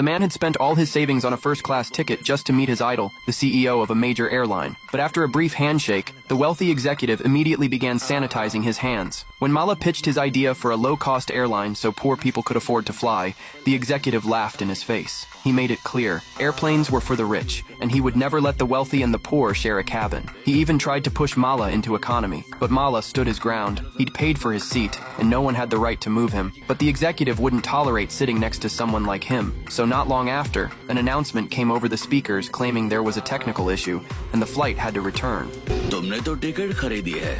The man had spent all his savings on a first-class ticket just to meet his idol, the CEO of a major airline. But after a brief handshake, the wealthy executive immediately began sanitizing his hands. When Mala pitched his idea for a low-cost airline so poor people could afford to fly, the executive laughed in his face. He made it clear, airplanes were for the rich, and he would never let the wealthy and the poor share a cabin. He even tried to push Mala into economy, but Mala stood his ground. He'd paid for his seat, and no one had the right to move him. But the executive wouldn't tolerate sitting next to someone like him. So not long after, an announcement came over the speakers claiming there was a technical issue, and the flight had to return. तुमने तो ticket खरीदी है,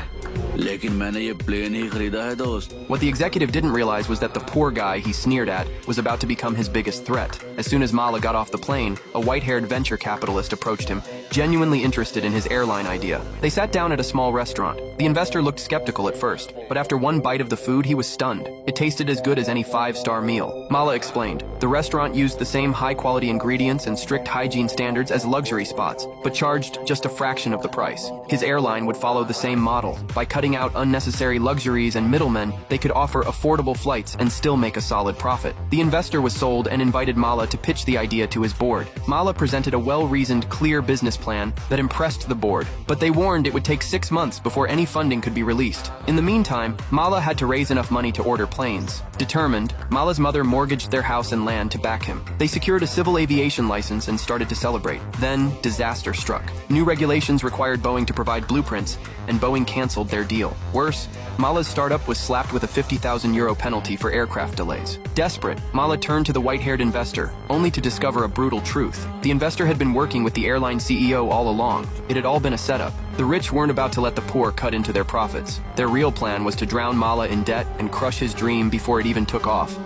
लेकिन मैंने ये plane ही खरीदा है दोस्त. What the executive didn't realize was that the poor guy he sneered at was about to become his biggest threat. As soon as Mala got off the plane, a white-haired venture capitalist approached him, genuinely interested in his airline idea. They sat down at a small restaurant. The investor looked skeptical at first, but after one bite of the food, he was stunned. It tasted as good as any five-star meal. Mala explained, the restaurant used the same high-quality ingredients and strict hygiene standards as luxury spots, but charged just a fraction of the price. His airline would follow the same model. By cutting out unnecessary luxuries and middlemen, they could offer affordable flights and still make a solid profit. The investor was sold and invited Mala to pitch the idea to his board. Mala presented a well-reasoned, clear business plan that impressed the board, but they warned it would take 6 months before any funding could be released. In the meantime, Mala had to raise enough money to order planes. Determined, Mala's mother mortgaged their house and land to back him. They secured a civil aviation license and started to celebrate. Then, disaster struck. New regulations required Boeing to provide blueprints, and Boeing canceled their deal. Worse, Mala's startup was slapped with a €50,000 penalty for aircraft delays. Desperate, Mala turned to the white-haired investor, only to discover a brutal truth. The investor had been working with the airline CEO all along. It had all been a setup. The rich weren't about to let the poor cut into their profits. Their real plan was to drown Mala in debt and crush his dream before it even took off.